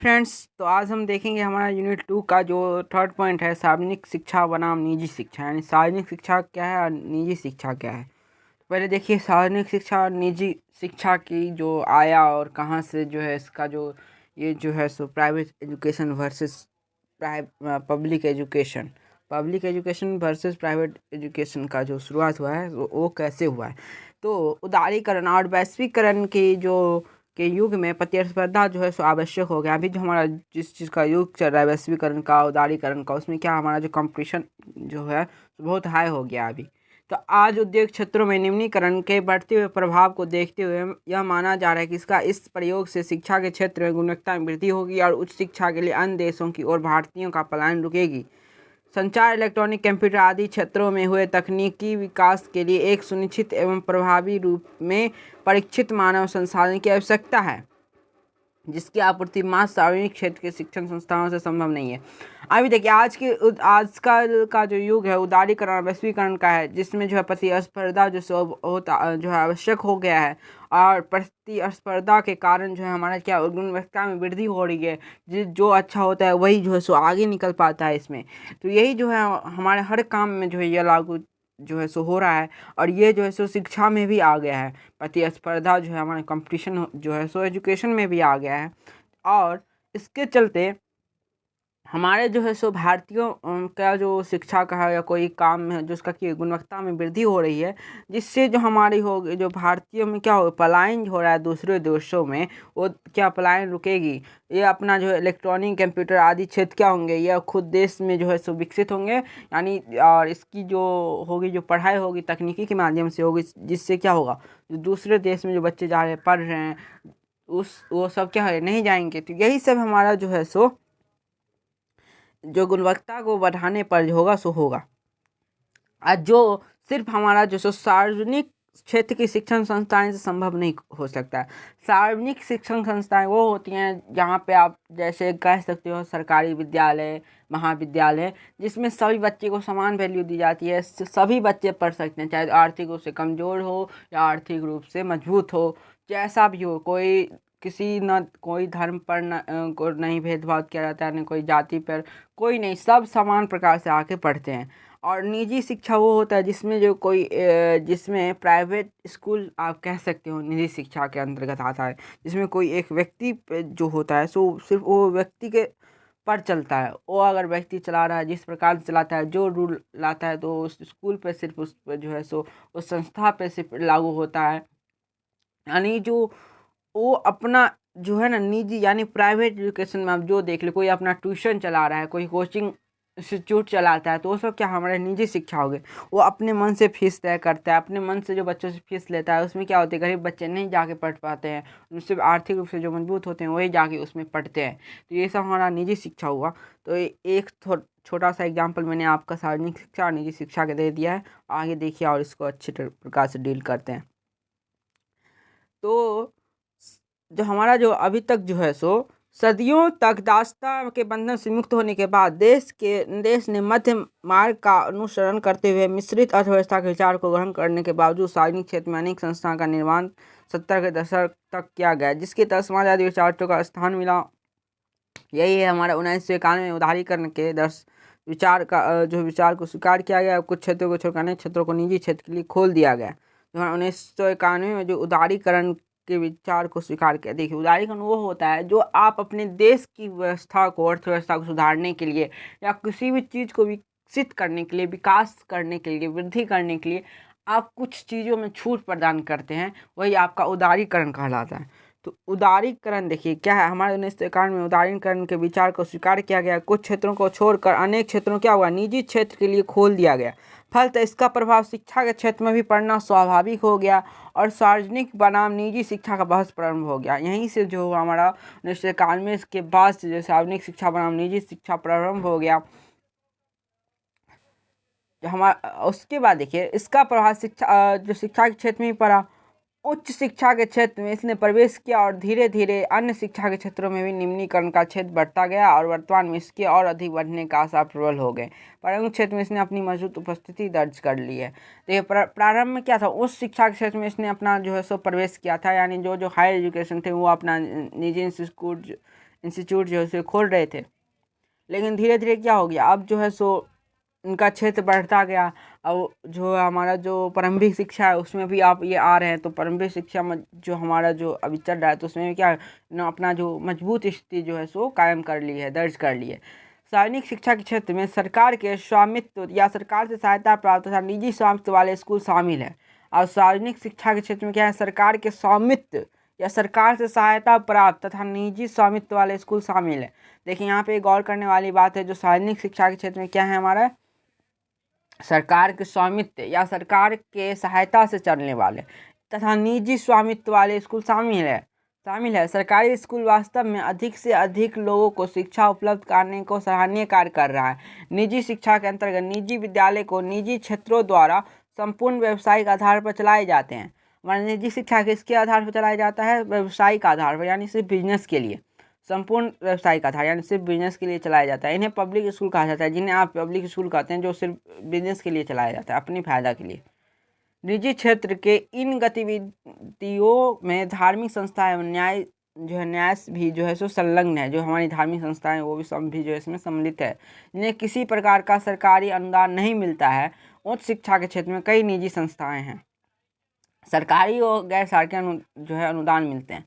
Friends, तो आज हम देखेंगे हमारा यूनिट 2 का जो थर्ड पॉइंट है, सार्वजनिक शिक्षा बनाम निजी शिक्षा। यानी सार्वजनिक शिक्षा क्या है और निजी शिक्षा क्या है। तो पहले देखिए सार्वजनिक शिक्षा और निजी शिक्षा की जो आया और कहाँ से जो है इसका जो ये जो है so private education versus public education versus private education का जो शुरुआत हुआ है वो कैसे हुआ है। तो उदारीकरण और वैश्वीकरण की जो के युग में प्रतिस्पर्धा जो है सो आवश्यक हो गया। अभी जो हमारा जिस चीज़ का युग चल रहा है, वैश्वीकरण का, उदारीकरण का, उसमें क्या हमारा जो कंपटीशन जो है बहुत हाई हो गया अभी। तो आज उद्योग क्षेत्रों में निम्नीकरण के बढ़ते हुए प्रभाव को देखते हुए यह माना जा रहा है कि इसका इस प्रयोग से शिक्षा के क्षेत्र में गुणवत्ता में वृद्धि होगी और उच्च शिक्षा के लिए अन्य देशों की ओर भारतीयों का पलायन रुकेगी। संचार, इलेक्ट्रॉनिक, कंप्यूटर आदि क्षेत्रों में हुए तकनीकी विकास के लिए एक सुनिश्चित एवं प्रभावी रूप में परीक्षित मानव संसाधन की आवश्यकता है, जिसकी आपूर्ति मात्र सार्वजनिक क्षेत्र के शिक्षण संस्थानों से संभव नहीं है। अभी देखिए आजकल का जो युग है उदारीकरण और वैश्वीकरण का है, जिसमें जो है प्रतिस्पर्धा जो सो होता जो है आवश्यक हो गया है। और प्रतिस्पर्धा के कारण जो है हमारा क्या गुणवत्ता में वृद्धि हो रही है। जो अच्छा होता है वही जो है सो आगे निकल पाता है इसमें। तो यही जो है हमारे हर काम में जो है ये लागू जो है सो हो रहा है। और ये जो है सो शिक्षा में भी आ गया है। प्रतिस्पर्धा जो है हमारे कंपटीशन जो है सो एजुकेशन में भी आ गया है। और इसके चलते हमारे जो है सो भारतीयों का जो शिक्षा का है या कोई काम है जो उसका की गुणवत्ता में वृद्धि हो रही है, जिससे जो हमारी हो जो भारतीयों में क्या हो पलायन हो रहा है दूसरे देशों में, वो क्या पलायन रुकेगी। ये अपना जो है इलेक्ट्रॉनिक, कंप्यूटर आदि क्षेत्र क्या होंगे, ये खुद देश में जो है सो विकसित होंगे। यानी और इसकी जो होगी जो पढ़ाई होगी तकनीकी के माध्यम से होगी, जिससे क्या होगा जो दूसरे देश में जो बच्चे जा रहे हैं पढ़ रहे हैं उस वो सब क्या है नहीं जाएंगे। तो यही सब हमारा जो है सो जो गुणवत्ता को बढ़ाने पर होगा सो होगा। आज जो सिर्फ हमारा जो सो सार्वजनिक क्षेत्र की शिक्षण संस्थाएं से संभव नहीं हो सकता है। सार्वजनिक शिक्षण संस्थाएं वो होती हैं जहाँ पे आप जैसे कह सकते हो सरकारी विद्यालय, महाविद्यालय, जिसमें सभी बच्चे को समान वैल्यू दी जाती है। सभी बच्चे पढ़ सकते हैं, चाहे आर्थिक रूप से कमज़ोर हो या आर्थिक रूप से मजबूत हो, जैसा भी हो। कोई किसी न कोई धर्म पर को नहीं भेदभाव किया जाता है, न कोई जाति पर, कोई नहीं, सब समान प्रकार से आके पढ़ते हैं। और निजी शिक्षा वो होता है जिसमें जो कोई जिसमें प्राइवेट स्कूल आप कह सकते हो निजी शिक्षा के अंतर्गत आता है, जिसमें कोई एक व्यक्ति जो होता है सो सिर्फ वो व्यक्ति के पर चलता है। वो अगर व्यक्ति चला रहा है जिस प्रकार से चलाता है, जो रूल लाता है, तो उस स्कूल पे सिर्फ उस पे जो है सो उस संस्था पे सिर्फ लागू होता है। यानी जो वो अपना जो है ना निजी यानी प्राइवेट एजुकेशन में आप जो देख लो, कोई अपना ट्यूशन चला रहा है, कोई कोचिंग इंस्टीट्यूट चलाता है, तो वो सब क्या हमारे निजी शिक्षा हो गए। वो अपने मन से फीस तय करता है, अपने मन से जो बच्चों से फीस लेता है। उसमें क्या होता है गरीब बच्चे नहीं जाके पढ़ पाते हैं, उनसे आर्थिक रूप से जो मजबूत होते हैं वही जाके उसमें पढ़ते हैं। तो ये सब हमारा निजी शिक्षा हुआ। तो एक छोटा सा एग्जाम्पल मैंने आपका सार्वजनिक शिक्षा और निजी शिक्षा का दे दिया है। आगे देखिए और इसको अच्छे प्रकार से डील करते हैं। तो जो हमारा जो अभी तक जो है सो सदियों तक दासता के बंधन से मुक्त होने के बाद देश ने मध्य मार्ग का अनुसरण करते हुए मिश्रित अर्थव्यवस्था के विचार को ग्रहण करने के बावजूद सार्वजनिक क्षेत्र में अनेक संस्थाओं का निर्माण 70 के दशक तक किया गया, जिसके तहत समाजवादी विचारों का स्थान मिला। यही है हमारा 1991 में उदारीकरण के विचार का जो विचार को स्वीकार किया गया। कुछ क्षेत्रों को छोड़कर अनेक क्षेत्रों को निजी क्षेत्र के लिए खोल दिया गया। जो 1991 में जो उदारीकरण के विचार को स्वीकार किया। देखिए उदारीकरण वो होता है जो आप अपने देश की व्यवस्था को, अर्थव्यवस्था को सुधारने के लिए या किसी भी चीज़ को विकसित करने के लिए, विकास करने के लिए, वृद्धि करने के लिए आप कुछ चीज़ों में छूट प्रदान करते हैं, वही आपका उदारीकरण कहलाता है। तो उदारीकरण देखिए क्या है, हमारे 1991 में उदारीकरण के विचार को स्वीकार किया गया। कुछ क्षेत्रों को छोड़कर अनेक क्षेत्रों क्या हुआ निजी क्षेत्र के लिए खोल दिया गया। फलतः इसका प्रभाव शिक्षा के क्षेत्र में भी पड़ना स्वाभाविक हो गया और सार्वजनिक बनाम निजी शिक्षा का बहस प्रारंभ हो गया। यहीं से जो हमारा 1991 के बाद से जो सार्वजनिक शिक्षा बनाम निजी शिक्षा प्रारंभ हो गया। हमारा उसके बाद देखिए इसका प्रभाव जो शिक्षा के क्षेत्र में ही पड़ा। उच्च शिक्षा के क्षेत्र में इसने प्रवेश किया और धीरे धीरे अन्य शिक्षा के क्षेत्रों में भी निम्नीकरण का क्षेत्र बढ़ता गया और वर्तमान में इसके और अधिक बढ़ने का आसार प्रबल हो गए। प्रारंभिक क्षेत्र में इसने अपनी मजबूत उपस्थिति दर्ज कर ली है। देखिए प्रारंभ में क्या था, उस शिक्षा के क्षेत्र में इसने अपना जो है सो प्रवेश किया था। यानी जो जो हायर एजुकेशन थे वो अपना निजी इंस्टीट्यूट जो है सो खोल रहे थे। लेकिन धीरे धीरे क्या हो गया, अब जो है सो उनका क्षेत्र बढ़ता गया। अब जो हमारा जो प्रारंभिक शिक्षा है उसमें भी आप ये आ रहे हैं, तो प्रारंभिक शिक्षा में जो हमारा जो अभी चल रहा है तो उसमें भी क्या अपना जो मजबूत स्थिति जो है सो कायम कर ली है, दर्ज कर ली है। सार्वजनिक शिक्षा के क्षेत्र में सरकार के स्वामित्व या सरकार से सहायता प्राप्त तथा निजी स्वामित्व वाले स्कूल शामिल है। और सार्वजनिक शिक्षा के क्षेत्र में क्या है, सरकार के स्वामित्व या सरकार से सहायता प्राप्त तथा निजी स्वामित्व वाले स्कूल शामिल है। देखिए यहाँ पे गौर करने वाली बात है, जो सार्वजनिक शिक्षा के क्षेत्र में क्या है हमारा, सरकार के स्वामित्व या सरकार के सहायता से चलने वाले तथा निजी स्वामित्व वाले स्कूल शामिल है। सरकारी स्कूल वास्तव में अधिक से अधिक लोगों को शिक्षा उपलब्ध कराने को सराहनीय कार्य कर रहा है। निजी शिक्षा के अंतर्गत निजी विद्यालय को निजी क्षेत्रों द्वारा संपूर्ण व्यावसायिक आधार पर चलाए जाते हैं। हमारा निजी शिक्षा किसके आधार पर चलाया जाता है, व्यावसायिक आधार पर, यानी सिर्फ बिजनेस के लिए, संपूर्ण व्यावसायिक आधार यानी सिर्फ बिजनेस के लिए चलाया जाता है। इन्हें पब्लिक स्कूल कहा जाता है, जिन्हें आप पब्लिक स्कूल कहते हैं, जो सिर्फ बिजनेस के लिए चलाया जाता है, अपनी फायदा के लिए। निजी क्षेत्र के इन गतिविधियों में धार्मिक संस्थाएं न्याय भी जो है सो संलग्न है। जो हमारी धार्मिक संस्थाएं वो भी सब भी जो है इसमें सम्मिलित है, जिन्हें किसी प्रकार का सरकारी अनुदान नहीं मिलता है। उच्च शिक्षा के क्षेत्र में कई निजी संस्थाएं हैं, सरकारी और गैर सरकारी जो है अनुदान मिलते हैं।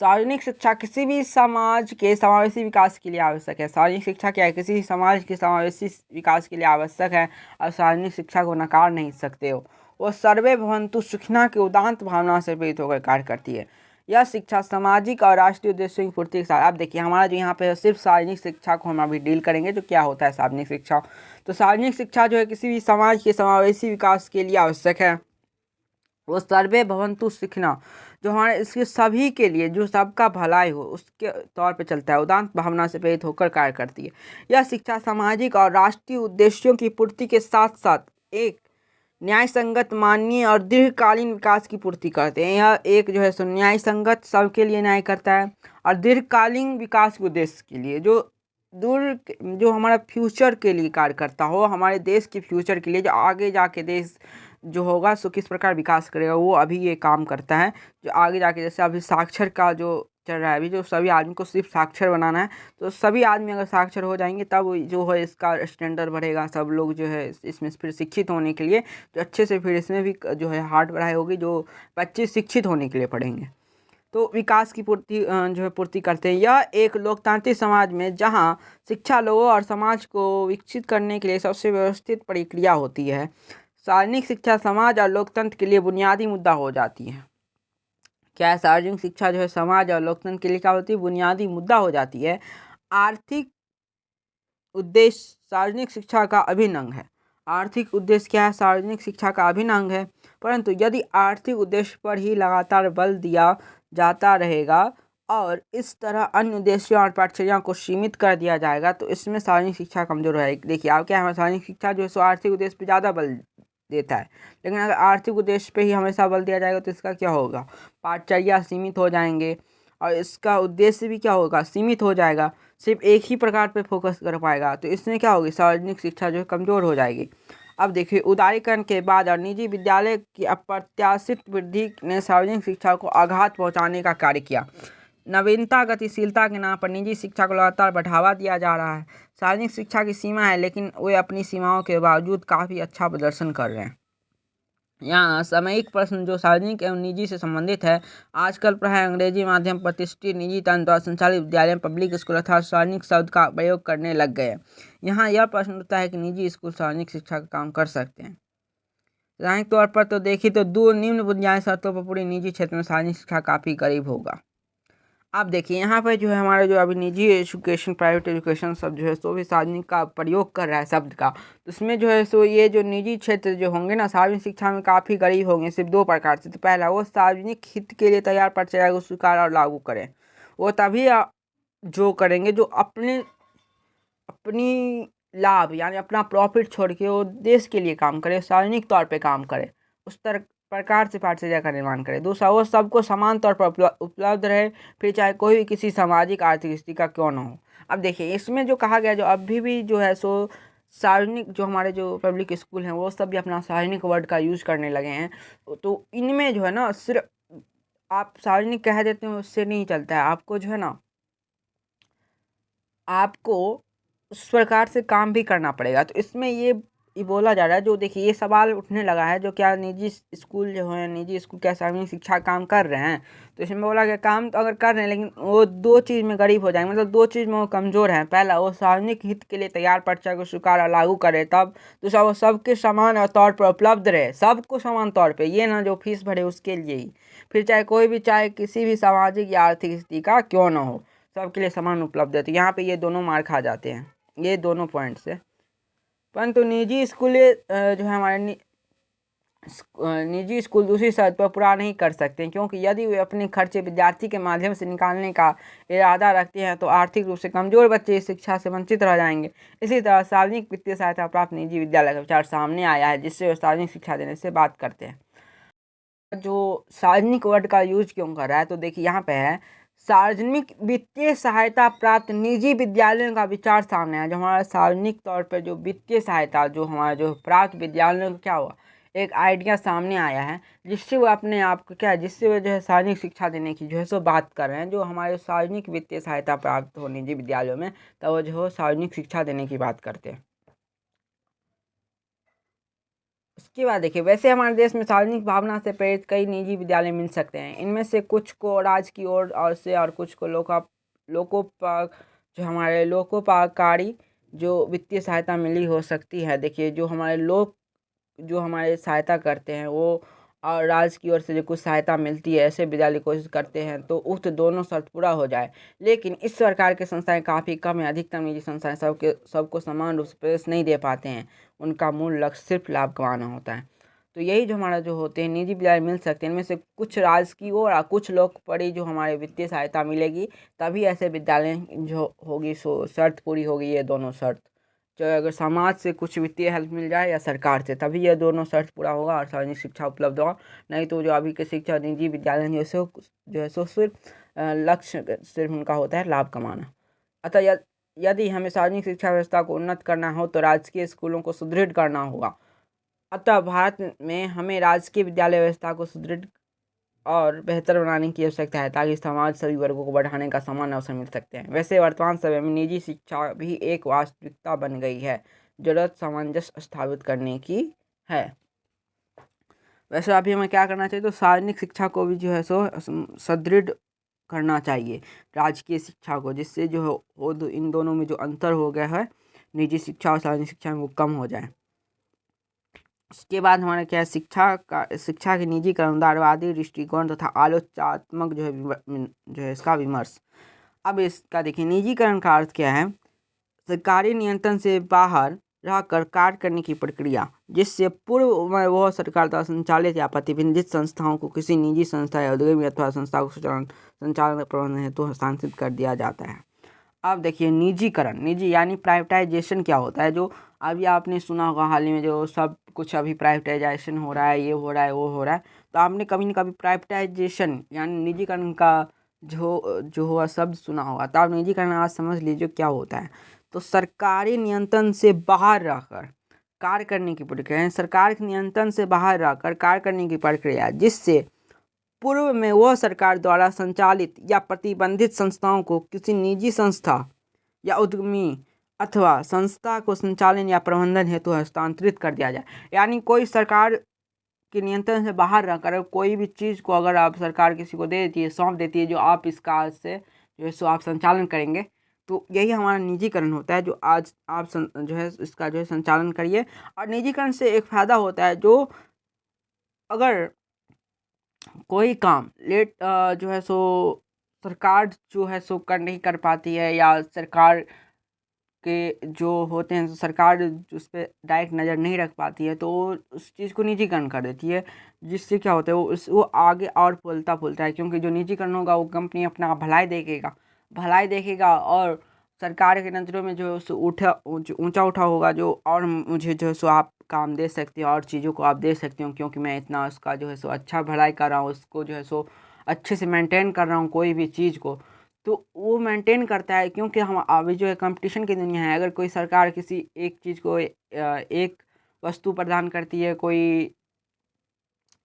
सार्वजनिक शिक्षा किसी भी समाज के समावेशी विकास के लिए आवश्यक है। सार्वजनिक शिक्षा क्या है, किसी भी समाज के समावेशी विकास के लिए आवश्यक है, और सार्वजनिक शिक्षा को नकार नहीं सकते हो। वो सर्वे भवन्तु सुखिनः के उदात्त भावना से प्रेरित होकर कार्य करती है। यह शिक्षा सामाजिक और राष्ट्रीय उद्देश्यों की पूर्ति के साथ, अब देखिए हमारा जो यहाँ पे सिर्फ सार्वजनिक शिक्षा को हम अभी डील करेंगे, तो क्या होता है सार्वजनिक शिक्षा। तो सार्वजनिक शिक्षा जो है किसी भी समाज के समावेशी विकास के लिए आवश्यक है। वो सर्वे भवन्तु सुखिनः, जो हमारे इसके सभी के लिए, जो सबका भलाई हो उसके तौर पे चलता है, उदात्त भावना से प्रेरित होकर कार्य करती है। यह शिक्षा सामाजिक और राष्ट्रीय उद्देश्यों की पूर्ति के साथ साथ एक न्याय संगत, माननीय और दीर्घकालीन विकास की पूर्ति करते हैं। यह एक जो है सो न्याय संगत, सबके लिए न्याय करता है, और दीर्घकालीन विकास के उद्देश्य के लिए, जो हमारा फ्यूचर के लिए कार्य करता हो, हमारे देश के फ्यूचर के लिए, जो आगे जाके देश जो होगा सो किस प्रकार विकास करेगा, वो अभी ये काम करता है। जो आगे जाके जैसे अभी साक्षर का जो चल रहा है, अभी जो सभी आदमी को सिर्फ साक्षर बनाना है, तो सभी आदमी अगर साक्षर हो जाएंगे तब जो है इसका स्टैंडर्ड बढ़ेगा। सब लोग जो है इसमें फिर शिक्षित होने के लिए जो अच्छे से फिर इसमें भी जो है हार्ड पढ़ाई होगी, जो बच्चे शिक्षित होने के लिए पढ़ेंगे, तो विकास की पूर्ति करते हैं। यह एक लोकतांत्रिक समाज में जहाँ शिक्षा लोगों और समाज को विकसित करने के लिए सबसे व्यवस्थित प्रक्रिया होती है। सार्वजनिक शिक्षा समाज और लोकतंत्र के लिए बुनियादी मुद्दा हो जाती है। क्या है, सार्वजनिक शिक्षा जो है समाज और लोकतंत्र के लिए क्या होती है, बुनियादी मुद्दा हो जाती है। आर्थिक उद्देश्य सार्वजनिक शिक्षा का अभिन्न अंग है। आर्थिक उद्देश्य क्या है, सार्वजनिक शिक्षा का अभिन्न अंग है। परंतु यदि आर्थिक उद्देश्य पर ही लगातार बल दिया जाता रहेगा और इस तरह अन्य उद्देश्यों और पाठ्यचर्या को सीमित कर दिया जाएगा, तो इसमें सार्वजनिक शिक्षा कमजोर रहेगी। देखिए आप क्या है, सार्वजनिक शिक्षा जो है सो आर्थिक उद्देश्य पर ज़्यादा बल देता है, लेकिन अगर आर्थिक उद्देश्य पे ही हमेशा बल दिया जाएगा तो इसका क्या होगा, पाठचर्या सीमित हो जाएंगे, और इसका उद्देश्य भी क्या होगा, सीमित हो जाएगा, सिर्फ एक ही प्रकार पे फोकस कर पाएगा, तो इसमें क्या होगी, सार्वजनिक शिक्षा जो है कमज़ोर हो जाएगी। अब देखिए उदारीकरण के बाद और निजी विद्यालय की अप्रत्याशित वृद्धि ने सार्वजनिक शिक्षा को आघात पहुँचाने का कार्य किया। नवीनता गतिशीलता के नाम पर निजी शिक्षा को लगातार बढ़ावा दिया जा रहा है। सार्वजनिक शिक्षा की सीमा है, लेकिन वे अपनी सीमाओं के बावजूद काफ़ी अच्छा प्रदर्शन कर रहे हैं। यहाँ सामयिक प्रश्न जो सार्वजनिक एवं निजी से संबंधित है। आजकल प्रायः अंग्रेजी माध्यम प्रतिष्ठित निजी तंत्र द्वारा संचालित विद्यालय पब्लिक स्कूल अर्थात सार्वजनिक शब्द का प्रयोग करने लग गए। यहाँ यह प्रश्न उठता है कि निजी स्कूल सार्वजनिक शिक्षा का काम कर सकते हैं। राजनीतिक तौर पर तो देखिए तो दो निम्न बुनियादी शर्तों पर पूरी निजी क्षेत्र में सार्वजनिक शिक्षा काफ़ी करीब होगा। अब देखिए यहाँ पर जो है हमारा जो अभी निजी एजुकेशन, प्राइवेट एजुकेशन सब जो है सो भी सार्वजनिक का प्रयोग कर रहा है शब्द का, तो उसमें जो है सो ये जो निजी क्षेत्र जो होंगे ना सार्वजनिक शिक्षा में काफ़ी करीब होंगे सिर्फ दो प्रकार से। तो पहला, वो सार्वजनिक हित के लिए तैयार पाठ्यचर्या को स्वीकार और लागू करें। वो तभी जो करेंगे जो अपनी लाभ यानी अपना प्रॉफिट छोड़ के वो देश के लिए काम करे, सार्वजनिक तौर पे काम करे, उस तरह प्रकार से पाठ्यचर्या का निर्माण करे। दूसरा, वो सबको समान तौर पर उपलब्ध रहे, फिर चाहे कोई भी किसी सामाजिक आर्थिक स्थिति का क्यों ना हो। अब देखिए इसमें जो कहा गया, जो अभी भी जो है सो सार्वजनिक जो हमारे जो पब्लिक स्कूल हैं वो सब भी अपना सार्वजनिक वर्ड का यूज़ करने लगे हैं। तो इनमें जो है ना सिर्फ आप सार्वजनिक कह देते हो उससे नहीं चलता है, आपको जो है ना आपको उस प्रकार से काम भी करना पड़ेगा। तो इसमें ये बोला जा रहा है, जो देखिए ये सवाल उठने लगा है, जो क्या निजी स्कूल जो है, निजी स्कूल क्या सार्वजनिक शिक्षा काम कर रहे हैं? तो इसमें बोला गया काम तो अगर कर रहे हैं, लेकिन वो दो चीज़ में गरीब हो जाएंगे, मतलब दो चीज़ में वो कमज़ोर हैं। पहला, वो सार्वजनिक हित के लिए तैयार पर्चा को स्वीकार और लागू करे तब। दूसरा, वो सबके समान और तौर पर उपलब्ध रहे, सबको समान तौर पर, ये ना जो फीस भरे उसके लिए ही। फिर चाहे किसी भी सामाजिक या आर्थिक स्थिति का क्यों ना हो, सबके लिए समान उपलब्ध है। तो यहाँ पे ये दोनों मार खा जाते हैं, ये दोनों पॉइंट से। परंतु निजी स्कूल जो है हमारे निजी स्कूल दूसरी शर्त पर पूरा नहीं कर सकते, क्योंकि यदि वे अपने खर्चे विद्यार्थी के माध्यम से निकालने का इरादा रखते हैं तो आर्थिक रूप से कमजोर बच्चे इस शिक्षा से वंचित रह जाएंगे। इसी तरह सार्वजनिक वित्तीय सहायता प्राप्त निजी विद्यालय का विचार सामने आया है, जिससे वे सार्वजनिक शिक्षा देने से बात करते हैं। जो सार्वजनिक वर्ड का यूज क्यों कर रहा है, तो देखिए यहाँ पे है, सार्वजनिक वित्तीय सहायता प्राप्त निजी विद्यालयों का विचार सामने आया। जो हमारा सार्वजनिक तौर पर जो वित्तीय सहायता जो हमारा जो प्राप्त विद्यालयों का क्या हुआ, एक आइडिया सामने आया है, जिससे वो अपने आप को क्या, जिससे वो जो है सार्वजनिक शिक्षा देने की जो है सो बात कर रहे हैं। जो हमारे सार्वजनिक वित्तीय सहायता प्राप्त हो निजी विद्यालयों में, तब वो जो है सार्वजनिक शिक्षा देने की बात करते हैं। उसके बाद देखिए, वैसे हमारे देश में सार्वजनिक भावना से प्रेरित कई निजी विद्यालय मिल सकते हैं। इनमें से कुछ को राज्य की ओर और से और कुछ को जो हमारे लोकोपकारी जो वित्तीय सहायता मिली हो सकती है। देखिए जो हमारे सहायता करते हैं वो, और राज्य की ओर से जो कुछ सहायता मिलती है, ऐसे विद्यालय कोशिश करते हैं तो उक्त दोनों शर्त पूरा हो जाए। लेकिन इस प्रकार के संस्थाएं काफ़ी कम है। अधिकतम निजी संस्थाएं सबको समान रूप से प्रवेश नहीं दे पाते हैं। उनका मूल लक्ष्य सिर्फ लाभ कमाना होता है। तो यही जो हमारा जो होते हैं निजी विद्यालय मिल सकते हैं, इनमें से कुछ राज्य की ओर और कुछ लोकपरी जो हमारे वित्तीय सहायता मिलेगी, तभी ऐसे विद्यालय जो होगी सो शर्त पूरी होगी, ये दोनों शर्त। चाहे अगर समाज से कुछ वित्तीय हेल्प मिल जाए या सरकार से, तभी ये दोनों शर्त पूरा होगा और सार्वजनिक शिक्षा उपलब्ध होगा। नहीं तो जो अभी के शिक्षा निजी विद्यालय जो है सो सिर्फ लक्ष्य सिर्फ उनका होता है लाभ कमाना। अतः यदि हमें सार्वजनिक शिक्षा व्यवस्था को उन्नत करना हो तो राजकीय स्कूलों को सुदृढ़ करना होगा। अतः भारत में हमें राजकीय विद्यालय व्यवस्था को सुदृढ़ और बेहतर बनाने की आवश्यकता है, ताकि समाज सभी वर्गों को बढ़ाने का समान अवसर मिल सकते हैं। वैसे वर्तमान समय में निजी शिक्षा भी एक वास्तविकता बन गई है, जरूरत सामंजस्य स्थापित करने की है। वैसे अभी हमें क्या करना चाहिए, तो सार्वजनिक शिक्षा को भी जो है सो सुदृढ़ करना चाहिए राजकीय शिक्षा को, जिससे जो हो इन दोनों में जो अंतर हो गया है निजी शिक्षा और सार्वजनिक शिक्षा में, वो कम हो जाए। उसके बाद हमारा क्या है, शिक्षा के निजीकरण, उदारवादी दृष्टिकोण तथा आलोचनात्मक जो है इसका विमर्श। अब इसका देखिए, निजीकरण का अर्थ क्या है, सरकारी नियंत्रण से बाहर रहकर कार्य करने की प्रक्रिया, जिससे पूर्व में वह सरकार द्वारा संचालित या प्रतिबंधित संस्थाओं को किसी निजी संस्था या उद्यमी अथवा संस्था को संचालन प्रबंधन हेतु हस्तांतरित कर दिया जाता है। अब देखिए, निजी यानी प्राइवेटाइजेशन क्या होता है, जो अभी आपने सुना होगा हाल ही में जो सब कुछ अभी प्राइवेटाइजेशन हो रहा है, ये हो रहा है, वो हो रहा है। तो आपने कभी न कभी प्राइवेटाइजेशन यानी निजीकरण का जो हुआ शब्द सुना होगा। तो आप निजीकरण आज समझ लीजिए क्या होता है। तो सरकारी नियंत्रण से बाहर रहकर कार्य करने की प्रक्रिया, सरकार के नियंत्रण से बाहर रहकर कार्य करने की प्रक्रिया, जिससे पूर्व में वह सरकार द्वारा संचालित या प्रतिबंधित संस्थाओं को किसी निजी संस्था या उद्यमी अथवा संस्था को संचालन या प्रबंधन हेतु हस्तांतरित कर दिया जाए। यानी कोई सरकार के नियंत्रण से बाहर रहकर कोई भी चीज़ को अगर आप सरकार किसी को दे देती है, सौंप देती है, जो आप इसका से जो है सो आप संचालन करेंगे, तो यही हमारा निजीकरण होता है। जो आज आप जो है इसका जो है संचालन करिए। और निजीकरण से एक फ़ायदा होता है, जो अगर कोई काम जो है सो सरकार जो है सो नहीं कर पाती है, या सरकार के जो होते हैं सरकार उस पर डायरेक्ट नज़र नहीं रख पाती है, तो उस चीज़ को निजीकरण कर देती है। जिससे क्या होता है, वो आगे और फूलता है, क्योंकि जो निजीकरण होगा वो कंपनी अपना भलाई देखेगा और सरकार के नज़रों में जो है सो ऊंचा उठा होगा, जो और मुझे जो है सो आप काम दे सकते हो और चीज़ों को आप दे सकते हो, क्योंकि मैं इतना उसका जो है सो अच्छा भलाई कर रहा हूँ, उसको जो है सो अच्छे से मेंटेन कर रहा हूँ कोई भी चीज़ को। तो वो मेंटेन करता है, क्योंकि हम अभी जो है कंपटीशन की दुनिया है। अगर कोई सरकार किसी एक चीज़ को एक वस्तु प्रदान करती है, कोई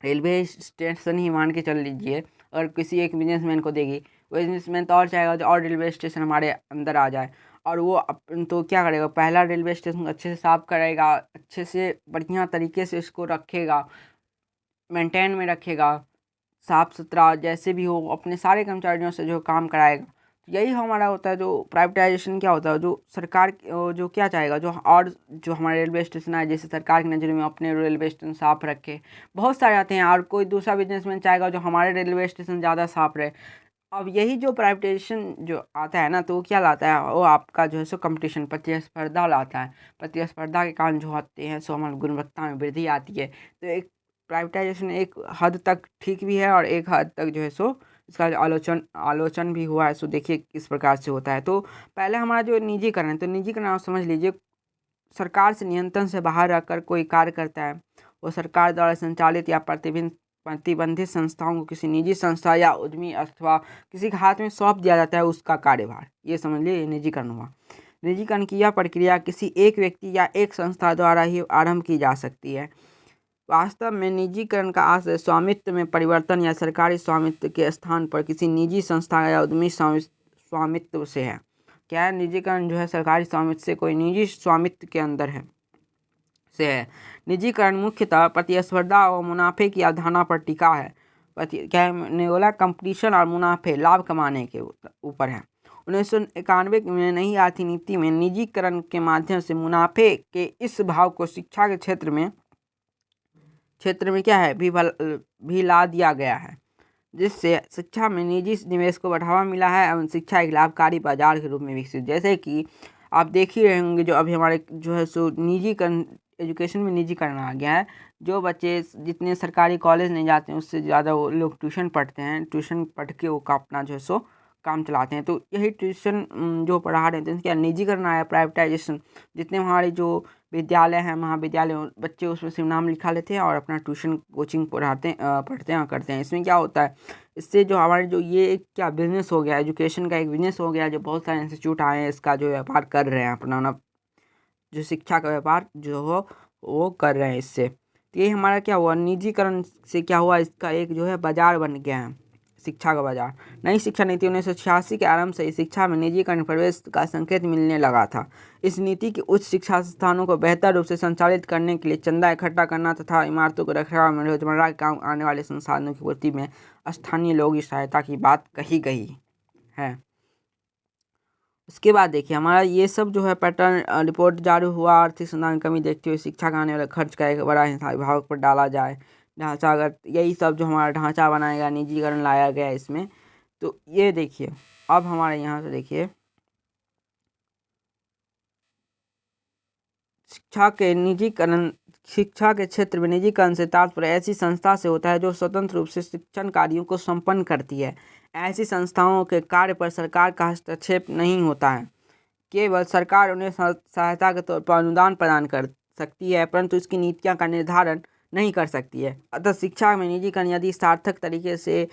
रेलवे स्टेशन ही मान के चल लीजिए, और किसी एक बिजनेसमैन को देगी, वो बिजनेसमैन तो और चाहेगा और रेलवे स्टेशन हमारे अंदर आ जाए, और वो तो क्या करेगा, पहला रेलवे स्टेशन को अच्छे से साफ करेगा, अच्छे से बढ़िया तरीके से इसको रखेगा, मेंटेन में रखेगा, साफ सुथरा जैसे भी हो, अपने सारे कर्मचारियों से जो काम कराएगा। तो यही हमारा होता है जो प्राइवेटाइजेशन क्या होता है, जो सरकार जो क्या चाहेगा, जो हमारे रेलवे स्टेशन है जैसे सरकार की नज़र में अपने रेलवे स्टेशन साफ रखे। बहुत सारे आते हैं, और कोई दूसरा बिजनेसमैन चाहेगा जो हमारे रेलवे स्टेशन ज़्यादा साफ रहे। अब यही जो प्राइवेटाइजेशन जो आता है ना, तो वो क्या लाता है, वो आपका जो है सो कंपटीशन, प्रतिस्पर्धा लाता है। प्रतिस्पर्धा के कारण जो होते हैं सो हमारी गुणवत्ता में वृद्धि आती है। तो एक प्राइवेटाइजेशन एक हद तक ठीक भी है, और एक हद तक जो है सो इसका आलोचन भी हुआ है। सो देखिए किस प्रकार से होता है। तो पहले हमारा जो निजीकरण है, तो निजीकरण आप समझ लीजिए, सरकार से नियंत्रण से बाहर रहकर कोई कार्य करता है, वो सरकार द्वारा संचालित या प्रतिबंधित संस्थाओं को किसी निजी संस्था या उद्यमी अथवा किसी के हाथ में सौंप दिया जाता है उसका कार्यभार। ये समझ लीजिए ये निजीकरण हुआ। निजीकरण की यह प्रक्रिया किसी एक व्यक्ति या एक संस्था द्वारा ही आरंभ की जा सकती है। वास्तव में निजीकरण का आशय स्वामित्व में परिवर्तन या सरकारी स्वामित्व के स्थान पर किसी निजी संस्था या उद्यमी स्वामित्व से है। क्या है, निजीकरण जो है सरकारी स्वामित्व से कोई निजी स्वामित्व के अंदर है से है। निजीकरण मुख्यतः प्रतिस्पर्धा और मुनाफे की अवधारणा पर टिका है। क्या मैंने बोला, कंपटीशन और मुनाफे लाभ कमाने के ऊपर है। 1991 में नई आर्थिक नीति में निजीकरण के माध्यम से मुनाफे के इस भाव को शिक्षा के क्षेत्र में क्या है भी ला दिया गया है, जिससे शिक्षा में निजी निवेश को बढ़ावा मिला है एवं शिक्षा एक लाभकारी बाजार के रूप में विकसित। जैसे कि आप देख ही रहे होंगे, जो अभी हमारे जो है सो निजीकरण, एजुकेशन में निजीकरण आ गया है। जो बच्चे जितने सरकारी कॉलेज नहीं जाते हैं उससे ज़्यादा वो लोग ट्यूशन पढ़ते हैं, ट्यूशन पढ़ के वो अपना जो है सो काम चलाते हैं। तो यही ट्यूशन जो पढ़ा रहे थे उसका निजीकरण आया, प्राइवेटाइजेशन। जितने हमारे जो विद्यालय हैं, महाविद्यालय, बच्चे उसमें सिर्फ नाम लिखा लेते हैं और अपना ट्यूशन कोचिंग पढ़ते हैं और करते हैं। इसमें क्या होता है, इससे जो हमारे जो ये एक क्या बिजनेस हो गया, एजुकेशन का एक बिजनेस हो गया, जो बहुत सारे इंस्टीट्यूट आए हैं इसका जो व्यापार कर रहे हैं, अपना जो शिक्षा का व्यापार जो हो वो कर रहे हैं इससे। तो ये हमारा क्या हुआ, निजीकरण से क्या हुआ, इसका एक जो है बाजार बन गया है, शिक्षा का बाजार। नई शिक्षा नीति 1986 के आरंभ से शिक्षा में निजीकरण प्रवेश का संकेत मिलने लगा था। इस नीति के उच्च शिक्षा संस्थानों को बेहतर रूप से संचालित करने के लिए चंदा इकट्ठा करना तथा इमारतों को रखरखाव में रोजमर्रा के काम आने वाले संसाधनों की पूर्ति में स्थानीय लोगों की सहायता की बात कही गई है। उसके बाद देखिए हमारा ये सब जो है पैटर्न रिपोर्ट जारी हुआ। आर्थिक संसाधन कमी देखते हुए शिक्षा का आने वाले खर्च का एक बड़ा हिस्सा विभाग पर डाला जाए। ढांचागत, यही सब जो हमारा ढांचा बनाएगा, निजीकरण लाया गया इसमें। तो ये देखिए, अब हमारे यहाँ से देखिए शिक्षा के क्षेत्र में निजीकरण से तात्पर्य ऐसी संस्था से होता है जो स्वतंत्र रूप से शिक्षण कार्यों को संपन्न करती है। ऐसी संस्थाओं के कार्य पर सरकार का हस्तक्षेप नहीं होता है। केवल सरकार उन्हें सहायता के तौर पर अनुदान प्रदान कर सकती है, परंतु इसकी नीतियां का निर्धारण नहीं कर सकती है। अतः शिक्षा में निजीकरण यदि सार्थक तरीके से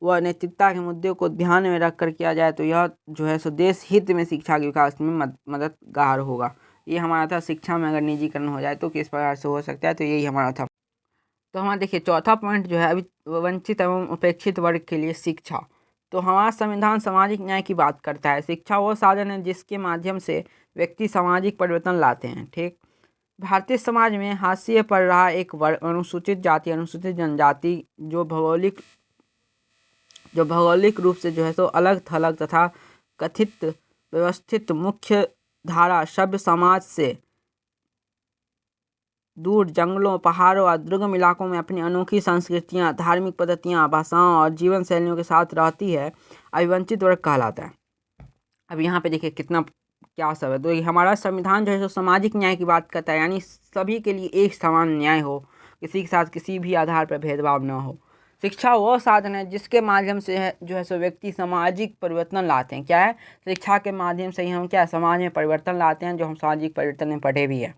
व नैतिकता के मुद्दों को ध्यान में रखकर किया जाए तो यह जो है सो देश हित में शिक्षा के विकास में मददगार होगा। ये हमारा था, शिक्षा में अगर निजीकरण हो जाए तो किस प्रकार से हो सकता है। तो यही हमारा था। तो हमारा देखिए चौथा पॉइंट जो है अभी वंचित एवं उपेक्षित वर्ग के लिए शिक्षा। तो हमारा संविधान सामाजिक न्याय की बात करता है। शिक्षा वो साधन है जिसके माध्यम से व्यक्ति सामाजिक परिवर्तन लाते हैं। ठीक, भारतीय समाज में हाशिए पर रहा एक वर्ग अनुसूचित जाति, अनुसूचित जनजाति, जो भौगोलिक रूप से जो है सो अलग थलग तथा कथित व्यवस्थित मुख्य धारा सभ्य समाज से दूर जंगलों, पहाड़ों और दुर्गम इलाकों में अपनी अनोखी संस्कृतियां, धार्मिक पद्धतियां, भाषाओं और जीवन शैलियों के साथ रहती है, अभिवंचित वर्ग कहलाता है। अब यहाँ पे देखिए कितना क्या सब है। तो ये हमारा संविधान जो है सो सामाजिक न्याय की बात करता है, यानी सभी के लिए एक समान न्याय हो, किसी के साथ किसी भी आधार पर भेदभाव न हो। शिक्षा वो साधन है जिसके माध्यम से जो है सो व्यक्ति सामाजिक परिवर्तन लाते हैं। क्या है, शिक्षा के माध्यम से ही हम क्या समाज में परिवर्तन लाते हैं, जो हम सामाजिक परिवर्तन में पढ़े भी है।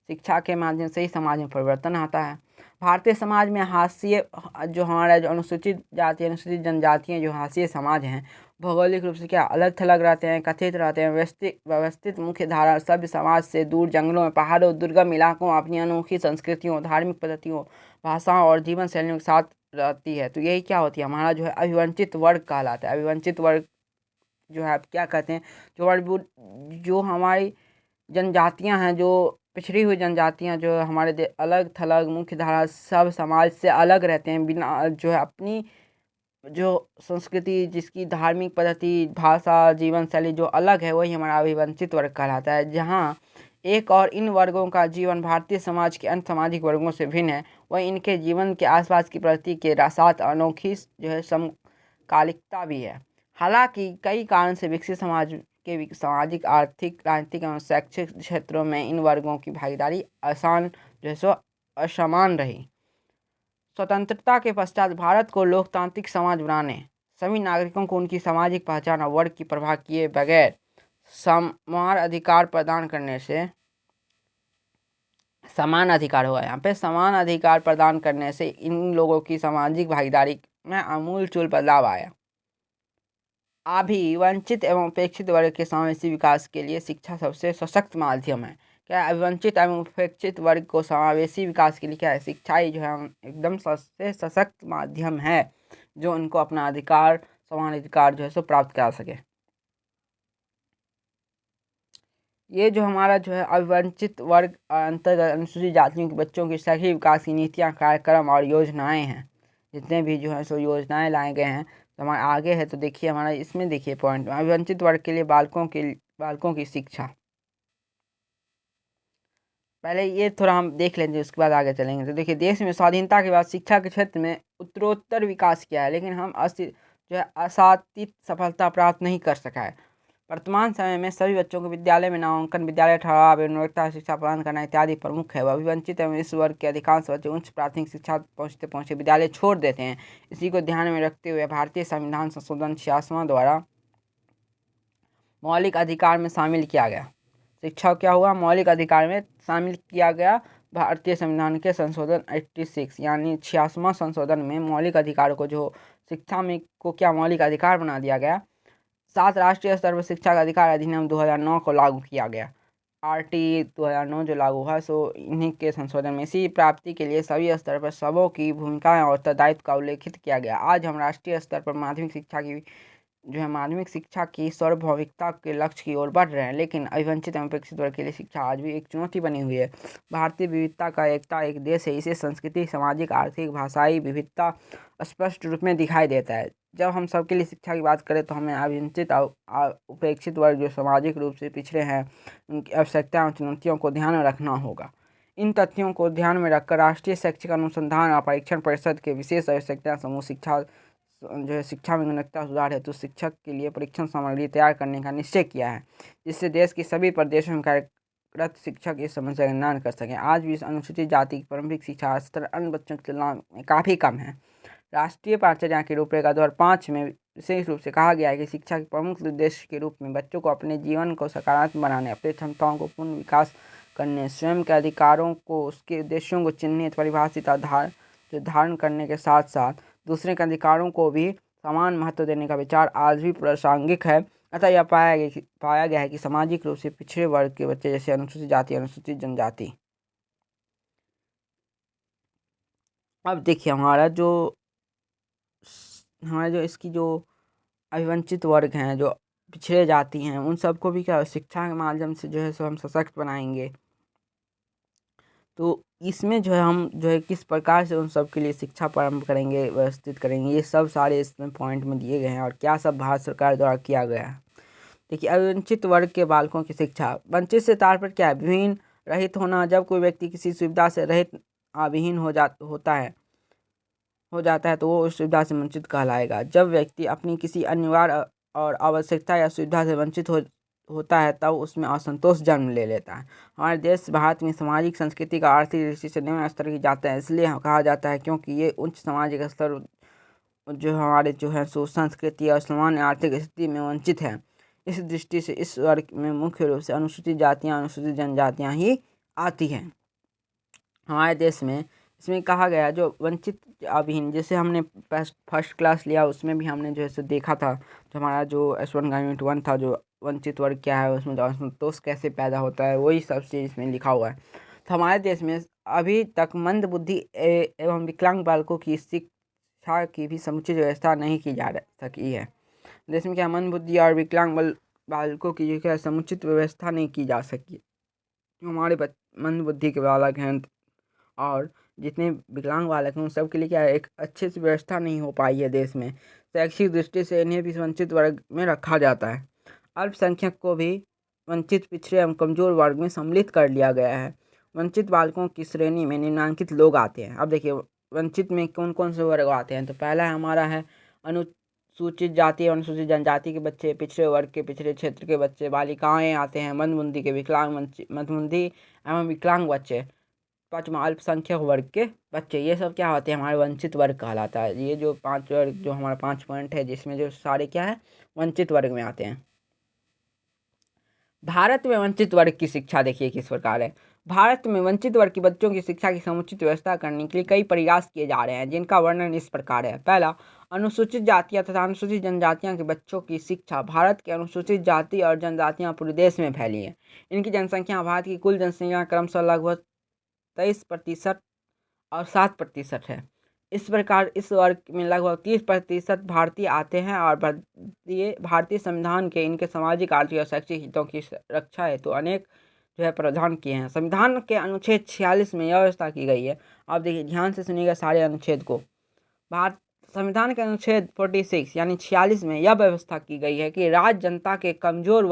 शिक्षा के माध्यम से ही समाज में परिवर्तन आता है। भारतीय समाज में हाशिए जो हमारा जो अनुसूचित जाति, अनुसूचित जनजातियाँ जो हाशिए समाज हैं, भौगोलिक रूप से क्या अलग थलग रहते हैं, कथित रहते हैं, व्यवस्थित मुख्य धारा सभ्य समाज से दूर जंगलों में, पहाड़ों, दुर्गम इलाकों, अपनी अनोखी संस्कृतियों, धार्मिक पद्धतियों, भाषाओं और जीवन शैलियों के साथ रहती है। तो यही क्या होती है, हमारा जो है अभिवंचित वर्ग कहलाता है। अभिवंचित वर्ग जो है आप क्या कहते हैं, जो हमारी जनजातियां हैं, जो पिछड़ी हुई जनजातियां जो हमारे अलग थलग मुख्य धारा सब समाज से अलग रहते हैं, बिना जो है अपनी जो संस्कृति, जिसकी धार्मिक पद्धति, भाषा, जीवन शैली जो अलग है, वही हमारा अभिवंचित वर्ग कहलाता है। जहाँ एक और इन वर्गों का जीवन भारतीय समाज के अन्य सामाजिक वर्गों से भिन्न है, वही इनके जीवन के आसपास की प्रगति के साथ अनोखी जो है समकालिकता भी है। हालांकि कई कारण से विकसित समाज के सामाजिक, आर्थिक, राजनीतिक एवं शैक्षिक क्षेत्रों में इन वर्गों की भागीदारी आसान जो है सो असमान रही। स्वतंत्रता के पश्चात भारत को लोकतांत्रिक समाज बनाने, सभी नागरिकों को उनकी सामाजिक पहचान और वर्ग की परवाह किए बगैर समान अधिकार प्रदान करने से, समान अधिकार हुआ यहाँ पे, समान अधिकार प्रदान करने से इन लोगों की सामाजिक भागीदारी में आमूलचूल बदलाव आया। अभी वंचित एवं उपेक्षित वर्ग के समावेशी विकास के लिए शिक्षा सबसे सशक्त माध्यम है। क्या अविवंचित एवं उपेक्षित वर्ग को समावेशी विकास के लिए क्या है, शिक्षा ही जो है एकदम सबसे सशक्त माध्यम है जो उनको अपना अधिकार, समान अधिकार जो है सो प्राप्त करा सके। ये जो हमारा जो है अविवंचित वर्ग अंतर्गत अनुसूचित जातियों के बच्चों के शैक्षिक विकास की नीतियाँ, कार्यक्रम और योजनाएं हैं, जितने भी जो है सो योजनाएं लाए गए हैं, तो हमारे आगे है। तो देखिए हमारा इसमें देखिए पॉइंट, अविवंचित वर्ग के लिए बालकों की शिक्षा, पहले ये थोड़ा हम देख लेंगे, उसके बाद आगे चलेंगे। तो देखिए, देश में स्वाधीनता के बाद शिक्षा के क्षेत्र में उत्तरोत्तर विकास किया है, लेकिन हम जो है आशातीत सफलता प्राप्त नहीं कर सका है। वर्तमान समय में सभी बच्चों को विद्यालय में नामांकन, विद्यालय ठहराव एवं गुणवत्ता शिक्षा प्रदान करना इत्यादि प्रमुख है। अविवंचित एवं इस वर्ग के अधिकांश बच्चे उच्च प्राथमिक शिक्षा पहुँचते पहुँचे विद्यालय छोड़ देते हैं। इसी को ध्यान में रखते हुए भारतीय संविधान संशोधन 86वां द्वारा मौलिक अधिकार में शामिल किया गया। शिक्षा क्या हुआ, मौलिक अधिकार में शामिल किया गया। भारतीय संविधान के संशोधन 86 यानी 86वां संशोधन में मौलिक अधिकार को, जो शिक्षा में को क्या मौलिक अधिकार बना दिया गया। 7 राष्ट्रीय स्तर पर शिक्षा का अधिकार अधिनियम 2009 को लागू किया गया। RT 2009 जो लागू हुआ, सो इन्हीं के संशोधन में इसी प्राप्ति के लिए सभी स्तर पर सबों की भूमिकाएं और उत्तरदायित्व का उल्लेखित किया गया। आज हम राष्ट्रीय स्तर पर माध्यमिक शिक्षा की सार्वभौमिकता के लक्ष्य की ओर बढ़ रहे हैं, लेकिन अविवंचित एवं उपेक्षित वर्ग के लिए शिक्षा आज भी एक चुनौती बनी हुई है। भारतीय विविधता का एकता एक देश है, इसे संस्कृति, सामाजिक, आर्थिक, भाषाई विविधता स्पष्ट रूप में दिखाई देता है। जब हम सबके लिए शिक्षा की बात करें तो हमें अविवंचित और उपेक्षित वर्ग जो सामाजिक रूप से पिछड़े हैं, उनकी आवश्यकताओं और चुनौतियों को ध्यान में रखना होगा। इन तथ्यों को ध्यान में रखकर राष्ट्रीय शैक्षिक अनुसंधान और परीक्षण परिषद के विशेष आवश्यकता समूह शिक्षा जो है शिक्षा में गुणवत्ता सुधार हेतु शिक्षक के लिए परीक्षण सामग्री तैयार करने का निश्चय किया है, जिससे देश के सभी प्रदेशों में कार्यरत शिक्षक इस समस्या का निदान कर सकें। आज भी अनुसूचित जाति की प्रारंभिक शिक्षा स्तर अन्य बच्चों की तुलना में काफ़ी कम है। राष्ट्रीय पाठ्यक्रम की रूपरेखा 2005 में विशेष रूप से कहा गया है कि शिक्षा के प्रमुख उद्देश्य के रूप में बच्चों को अपने जीवन को सकारात्मक बनाने, अपनी क्षमताओं को पूर्ण विकास करने, स्वयं के अधिकारों को, उसके उद्देश्यों को चिन्हित, परिभाषित और धारण करने के साथ साथ दूसरे के अधिकारों को भी समान महत्व देने का विचार आज भी प्रासंगिक है। अतः यह पाया गया है कि सामाजिक रूप से पिछड़े वर्ग के बच्चे जैसे अनुसूचित जाति, अनुसूचित जनजाति। अब देखिए हमारा जो इसकी जो अविवंचित वर्ग हैं, जो पिछड़े जाति हैं, उन सबको भी क्या शिक्षा के माध्यम से जो है सो हम सशक्त बनाएंगे। तो इसमें जो है हम जो है किस प्रकार से उन सब के लिए शिक्षा प्रारंभ करेंगे, व्यवस्थित करेंगे, ये सब सारे इसमें पॉइंट में दिए गए हैं और क्या सब भारत सरकार द्वारा किया गया है। देखिए, अवंचित वर्ग के बालकों की शिक्षा। वंचित से तात्पर्य क्या है, विहीन, रहित होना। जब कोई व्यक्ति किसी सुविधा से रहित, विहीन हो जाता है तो वो उस सुविधा से वंचित कहलाएगा। जब व्यक्ति अपनी किसी अनिवार्य और आवश्यकता या सुविधा से वंचित होता है तब उसमें असंतोष जन्म ले लेता है। हमारे देश भारत में सामाजिक, संस्कृति का आर्थिक दृष्टि से निम्न स्तर की जाते हैं, इसलिए कहा जाता है क्योंकि ये उच्च सामाजिक स्तर जो हमारे जो है सो संस्कृति और सामान्य आर्थिक स्थिति में वंचित है। इस दृष्टि से इस वर्ग में मुख्य रूप से अनुसूचित जातियाँ, अनुसूचित जनजातियाँ ही आती हैं हमारे देश में। इसमें कहा गया जो वंचित अभिहीन, जैसे हमने फर्स्ट क्लास लिया उसमें भी हमने जो है सो देखा था, जो हमारा जो S1 का यूनिट 1 था, जो वंचित वर्ग क्या है, उसमें असंतोष कैसे पैदा होता है, वही सब चीज़ इसमें लिखा हुआ है। तो हमारे देश में अभी तक मंद बुद्धि एवं विकलांग बालकों की शिक्षा की भी समुचित व्यवस्था नहीं की जा सकी है। देश में क्या मंदबुद्धि और विकलांग बालकों की जो क्या समुचित व्यवस्था नहीं की जा सकी। जो हमारे मंदबुद्धि के बालक हैं और जितने विकलांग बालक हैं उन सब के लिए क्या है, एक अच्छे से व्यवस्था नहीं हो पाई है देश में। शैक्षिक दृष्टि से इन्हें भी वंचित वर्ग में रखा जाता है। अल्पसंख्यक को भी वंचित, पिछड़े एवं कमजोर वर्ग में सम्मिलित कर लिया गया है। वंचित बालकों की श्रेणी में निम्नलिखित लोग आते हैं। अब देखिए वंचित में कौन कौन से वर्ग आते हैं। तो पहला हमारा है अनुसूचित जाति एवं अनुसूचित जनजाति के बच्चे, पिछड़े वर्ग के, पिछड़े क्षेत्र के बच्चे, बालिकाएं आते हैं, मंदबुद्धि के, मंदबुद्धि एवं विकलांग बच्चे, पाँचवा अल्पसंख्यक वर्ग के बच्चे। ये सब क्या होते हैं, हमारे वंचित वर्ग कहलाता है। ये जो 5 वर्ग, जो हमारा 5 पॉइंट है, जिसमें जो सारे क्या है, वंचित वर्ग में आते हैं। भारत में वंचित वर्ग की शिक्षा देखिए किस प्रकार है। भारत में वंचित वर्ग के बच्चों की शिक्षा की समुचित व्यवस्था करने के लिए कई प्रयास किए जा रहे हैं, जिनका वर्णन इस प्रकार है। पहला, अनुसूचित जातियां तथा अनुसूचित जनजातियां के बच्चों की शिक्षा। भारत के अनुसूचित जाति और जनजातियां पूरे देश में फैली हैं। इनकी जनसंख्या भारत की कुल जनसंख्या क्रमशः लगभग 23% और 7% है। इस प्रकार इस वर्ग में लगभग 30% भारतीय आते हैं और भारतीय संविधान के इनके सामाजिक, आर्थिक और शैक्षिक हितों की रक्षा हेतु तो अनेक जो है प्रावधान किए हैं। संविधान के अनुच्छेद 46 में यह व्यवस्था की गई है। आप देखिए ध्यान से सुनिएगा सारे अनुच्छेद को। भारत संविधान के अनुच्छेद 46 यानी 46 में यह व्यवस्था की गई है कि राज्य जनता के कमजोर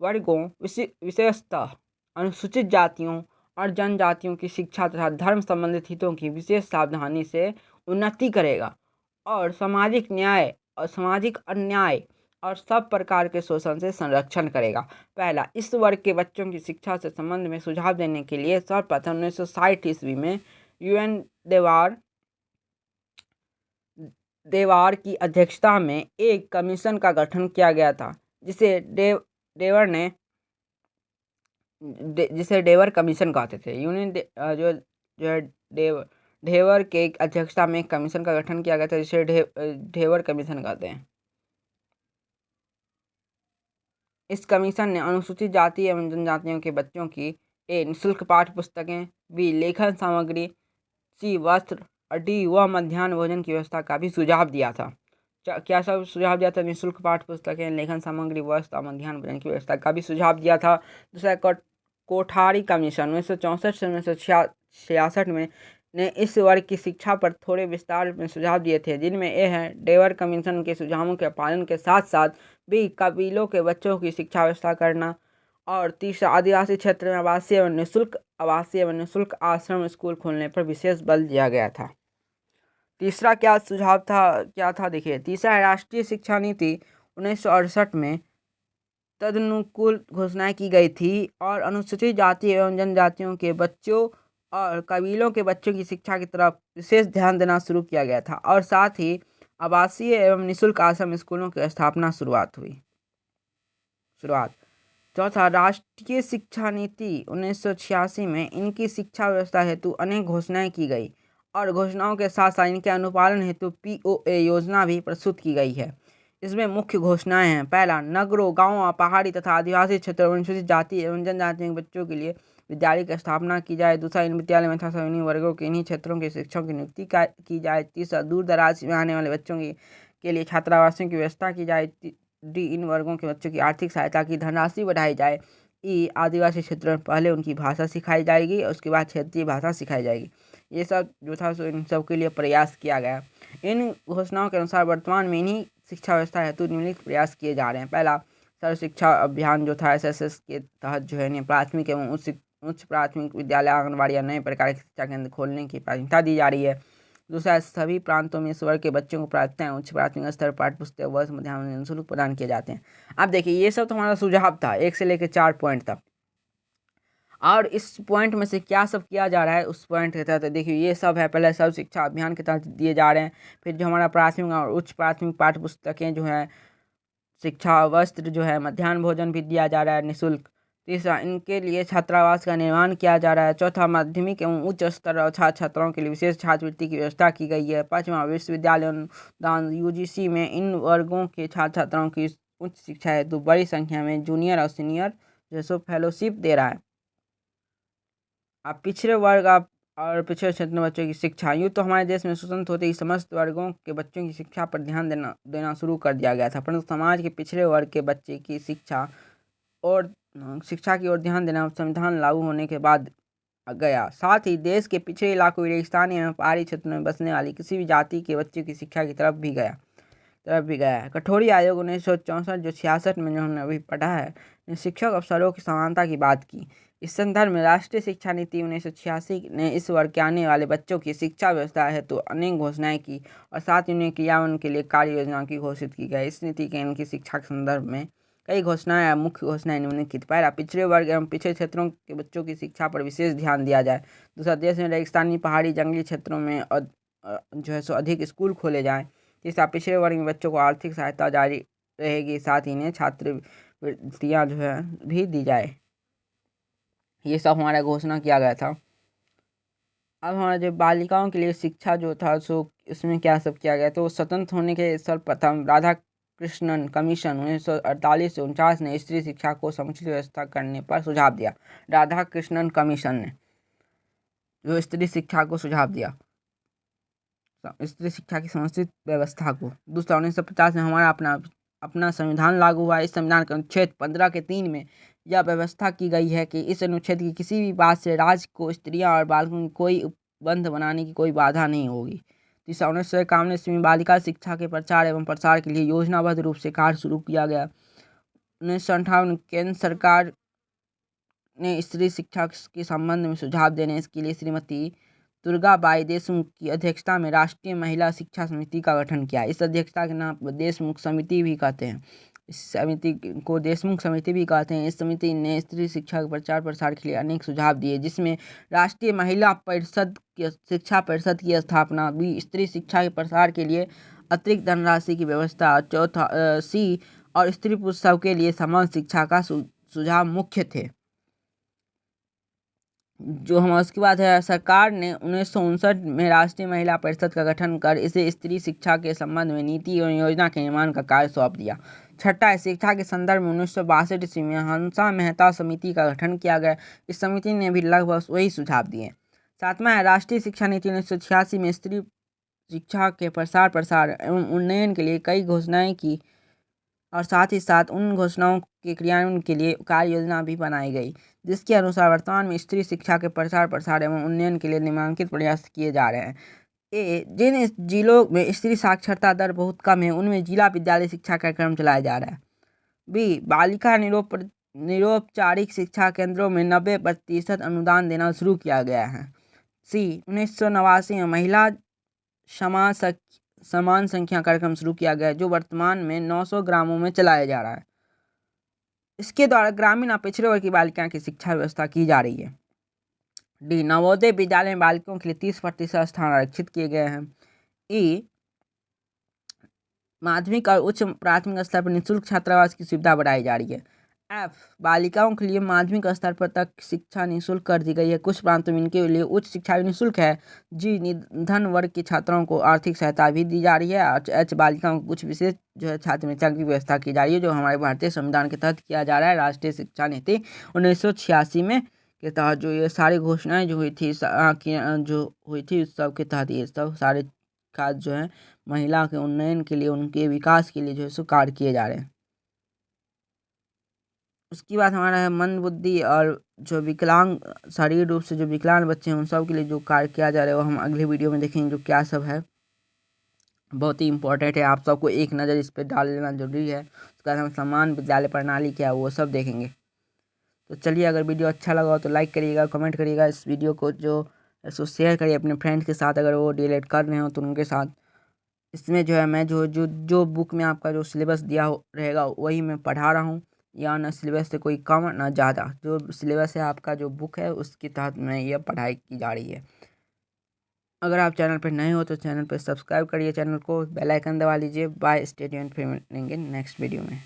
वर्गों विशेषतः अनुसूचित जातियों और जनजातियों की शिक्षा तथा धर्म संबंधित हितों की विशेष सावधानी से उन्नति करेगा और सामाजिक न्याय और सामाजिक अन्याय और सब प्रकार के शोषण से संरक्षण करेगा। पहला, इस वर्ग के बच्चों की शिक्षा से संबंध में सुझाव देने के लिए सर्वप्रथम 1960 ईस्वी में UN देवार की अध्यक्षता में एक कमीशन का गठन किया गया था, जिसे डेवर कमीशन कहते थे। यूनियन जो है ढेवर के अध्यक्षता में एक कमीशन का गठन किया गया था, जिसे ढेवर कमीशन कहते हैं। इस कमीशन ने अनुसूचित जाति एवं जनजातियों के बच्चों की निःशुल्क पाठ्य पुस्तकें, बी लेखन सामग्री, सी वस्त्र और डी व मध्याह्न भोजन की व्यवस्था का भी सुझाव दिया था। क्या सब सुझाव दिया था? निःशुल्क पाठ्य पुस्तकें, लेखन सामग्री, वस्त्र और मध्याह्न भोजन की व्यवस्था का भी सुझाव दिया था। दूसरा, कोठारी कमीशन 1964 से 1966 में ने इस वर्ग की शिक्षा पर थोड़े विस्तार में सुझाव दिए थे, जिनमें ये हैं डेवर कमीशन के सुझावों के पालन के साथ साथ भी कबीलों के बच्चों की शिक्षा व्यवस्था करना। और तीसरा, आदिवासी क्षेत्र में आवासीय एवं निःशुल्क आश्रम स्कूल खोलने पर विशेष बल दिया गया था। तीसरा क्या सुझाव था देखिए। तीसरा, राष्ट्रीय शिक्षा नीति 1968 में तदनुकूल घोषणाएं की गई थी और अनुसूचित जाति एवं जनजातियों के बच्चों और कबीलों के बच्चों की शिक्षा की तरफ विशेष ध्यान देना शुरू किया गया था और साथ ही आवासीय एवं निःशुल्क आश्रम स्कूलों की स्थापना शुरुआत। चौथा, राष्ट्रीय शिक्षा नीति 1986 में इनकी शिक्षा व्यवस्था हेतु अनेक घोषणाएं की गई और घोषणाओं के साथ साथ इनके अनुपालन हेतु POA योजना भी प्रस्तुत की गई है। इसमें मुख्य घोषणाएं हैं। पहला, नगरों, गांवों, पहाड़ी तथा आदिवासी क्षेत्रों में अनुसूचित जाति एवं जनजाति के बच्चों के लिए विद्यालय की स्थापना की जाए। दूसरा, इन विद्यालय में तथा इन्हीं वर्गों के इन्हीं क्षेत्रों के शिक्षकों की नियुक्ति की जाए। तीसरा, दूर दराज में आने वाले बच्चों के लिए छात्रावासों की व्यवस्था की जाए। डी, इन वर्गों के बच्चों की आर्थिक सहायता की धनराशि बढ़ाई जाए। ई, आदिवासी क्षेत्रों में पहले उनकी भाषा सिखाई जाएगी और उसके बाद क्षेत्रीय भाषा सिखाई जाएगी। ये सब जो था सो इन सब के लिए प्रयास किया गया। इन घोषणाओं के अनुसार वर्तमान में इन्हीं शिक्षा व्यवस्था हेतु निम्नलिखित प्रयास किए जा रहे हैं। पहला, सर्व शिक्षा अभियान जो था SSS के तहत जो है प्राथमिक एवं उच्च प्राथमिक विद्यालय, आंगनबाड़ी या नए प्रकार के शिक्षा केंद्र खोलने की प्राथमिकता दी जा रही है। दूसरा, सभी प्रांतों में इस वर्ग के बच्चों को प्राथमिकता उच्च प्राथमिक स्तर पाठ्य पुस्तक, वर्ष, मध्याह्न निःशुल्क प्रदान किए जाते हैं। अब देखिए ये सब तो हमारा सुझाव था 1 से लेकर 4 पॉइंट तक। और इस पॉइंट में से क्या सब किया जा रहा है उस पॉइंट के तहत देखिए ये सब है। पहले सर्व शिक्षा अभियान के तहत दिए जा रहे हैं। फिर जो हमारा प्राथमिक और उच्च प्राथमिक पाठ्य पुस्तकें जो है, शिक्षा, वस्त्र जो है, मध्याह्न भोजन भी दिया जा रहा है निःशुल्क। तीसरा, इनके लिए छात्रावास का निर्माण किया जा रहा है। चौथा, माध्यमिक एवं उच्च स्तर और छात्रों के लिए विशेष छात्रवृत्ति की व्यवस्था की गई है। पाँचवा, विश्वविद्यालय अनुदान UGC में इन वर्गों के छात्राओं की उच्च शिक्षा हेतु बड़ी संख्या में जूनियर और सीनियर जो फेलोशिप दे रहा है। अब पिछड़े वर्ग, आप और पिछड़े क्षेत्र में बच्चों की शिक्षा। यूँ तो हमारे देश में स्वतंत्र होते ही समस्त वर्गों के बच्चों की शिक्षा पर ध्यान देना शुरू कर दिया गया था, परंतु समाज के पिछड़े वर्ग के बच्चे की शिक्षा की ओर ध्यान देना संविधान लागू होने के बाद गया। साथ ही देश के पिछड़े इलाकों, रेगिस्तानी एवं पहाड़ी क्षेत्रों में बसने वाली किसी भी जाति के बच्चे की शिक्षा की तरफ भी गया है। कठोरी आयोग 1964 जो 66 में जो हमने अभी पढ़ा है, ने शिक्षक अवसरों की समानता की बात की। इस संदर्भ में राष्ट्रीय शिक्षा नीति 1986 ने इस वर्ग के आने वाले बच्चों की शिक्षा व्यवस्था है तो अनेक घोषणाएं की और साथ ही उन्हें क्रियान्वयन के लिए कार्य योजना की घोषित की गई। इस नीति के इनकी शिक्षा के संदर्भ में कई घोषणाएं या मुख्य घोषणाएं निम्नलिखित। पहला, पिछड़े वर्ग एवं पिछड़े क्षेत्रों के बच्चों की शिक्षा पर विशेष ध्यान दिया जाए। दूसरा, देश में रेगिस्तानी, पहाड़ी, जंगली क्षेत्रों में जो है सो अधिक स्कूल खोले जाएं। तीसरा, पिछड़े वर्ग में बच्चों को आर्थिक सहायता जारी रहेगी, साथ ही इन्हें छात्रवृत्तियाँ जो है भी दी जाए। ये सब हमारा घोषणा किया गया था। अब हमारा जो बालिकाओं के लिए शिक्षा जो था सो इसमें क्या सब किया गया, तो स्वतंत्र होने के सर्वप्रथम राधा कृष्णन कमीशन 1948 से 49 ने स्त्री शिक्षा को समुचित व्यवस्था करने पर सुझाव दिया। राधा कृष्णन कमीशन ने जो स्त्री शिक्षा को सुझाव दिया, स्त्री शिक्षा की समुचित व्यवस्था को। दूसरा, 1950 में हमारा अपना संविधान लागू हुआ। इस संविधान के अनुच्छेद 15 के 3 में यह व्यवस्था की गई है कि इस अनुच्छेद की किसी भी बात से राज्य को स्त्रियां और बालकों की कोई उपबंध बनाने की कोई बाधा नहीं होगी। तीसरा, 1951 ईस्वी में बालिका शिक्षा के प्रचार एवं प्रसार के लिए योजनाबद्ध रूप से कार्य शुरू किया गया। 1958 केंद्र सरकार ने स्त्री शिक्षा के संबंध में सुझाव देने के लिए श्रीमती दुर्गाबाई देशमुख की अध्यक्षता में राष्ट्रीय महिला शिक्षा समिति का गठन किया। इस अध्यक्षता के नाम देशमुख समिति भी कहते हैं। इस समिति को देशमुख समिति भी कहते हैं। इस समिति ने स्त्री शिक्षा के प्रचार प्रसार के लिए अनेक सुझाव दिए, जिसमें राष्ट्रीय महिला परिषद शिक्षा परिषद की स्थापना भी, स्त्री शिक्षा के प्रसार के लिए अतिरिक्त धनराशि की व्यवस्था, चौथा और स्त्री पुरुष सबके लिए समान शिक्षा का सुझाव मुख्य थे। जो हम उसके बाद है, सरकार ने 1959 में राष्ट्रीय महिला परिषद का गठन कर इसे स्त्री शिक्षा के संबंध में नीति एवं योजना के निर्माण का कार्य सौंप दिया। छठा, शिक्षा के संदर्भ में 1962 ईस्वी में हंसा मेहता समिति का गठन किया गया। इस समिति ने भी लगभग वही सुझाव दिए। सातवां है, राष्ट्रीय शिक्षा नीति 1986 में स्त्री शिक्षा के प्रसार एवं उन्नयन के लिए कई घोषणाएं की और साथ ही साथ उन घोषणाओं के क्रियान्वयन के लिए कार्य योजना भी बनाई गई, जिसके अनुसार वर्तमान में स्त्री शिक्षा के प्रसार एवं उन्नयन के लिए निम्नलिखित प्रयास किए जा रहे हैं। जिन जिलों में स्त्री साक्षरता दर बहुत कम है उनमें जिला विद्यालय शिक्षा कार्यक्रम चलाया जा रहा है। बी, बालिका निरौपचारिक शिक्षा केंद्रों में 90% अनुदान देना शुरू किया गया है। सी, 1989 में महिला समान संख्या कार्यक्रम शुरू किया गया जो वर्तमान में 900 ग्रामों में चलाया जा रहा है। इसके द्वारा ग्रामीण और पिछड़े वर्ग की बालिकाओं की शिक्षा व्यवस्था की जा रही है। डी, नवोदय विद्यालय में बालिकाओं के लिए 30% स्थान आरक्षित किए गए हैं। ई, माध्यमिक और उच्च प्राथमिक स्तर पर निःशुल्क छात्रावास की सुविधा बढ़ाई जा रही है। एफ, बालिकाओं के लिए माध्यमिक स्तर पर तक शिक्षा निःशुल्क कर दी गई है। कुछ प्रांतों में इनके लिए उच्च शिक्षा भी निःशुल्क है। जी, निर्धन वर्ग की छात्राओं को आर्थिक सहायता भी दी जा रही है। और एच, बालिकाओं को कुछ विशेष जो है छात्रवृत्तियों की व्यवस्था की जा रही है, जो हमारे भारतीय संविधान के तहत किया जा रहा है। राष्ट्रीय शिक्षा नीति 1986 में के तहत जो ये सारी घोषणाएं जो हुई थी उस सब के तहत ये सब सारे कार्य जो है महिला के उन्नयन के लिए, उनके विकास के लिए जो है सो कार्य किए जा रहे हैं। उसके बाद हमारा है मंद बुद्धि और जो विकलांग शारीरिक रूप से जो विकलांग बच्चे हैं उन सब के लिए जो कार्य किया जा रहा है वो हम अगले वीडियो में देखेंगे, जो क्या सब है। बहुत ही इंपॉर्टेंट है, आप सबको एक नज़र इस पर डाल लेना जरूरी है। उसके बाद हम समान विद्यालय प्रणाली क्या है वो सब देखेंगे। तो चलिए, अगर वीडियो अच्छा लगा हो तो लाइक करिएगा, कमेंट करिएगा, इस वीडियो को जो शेयर करिए अपने फ्रेंड्स के साथ, अगर वो डिलीट कर रहे हो तो उनके साथ। इसमें जो है मैं जो बुक में आपका जो सिलेबस दिया रहेगा वही मैं पढ़ा रहा हूँ, या न सिलेबस से कोई कम ना ज़्यादा। जो सिलेबस है आपका जो बुक है उसके तहत में यह पढ़ाई की जा रही है। अगर आप चैनल पर नए हो तो चैनल पर सब्सक्राइब करिए, चैनल को बेल आइकन दबा लीजिए। बाय, स्टे ट्यून्ड, फिर मिलेंगे नेक्स्ट वीडियो में।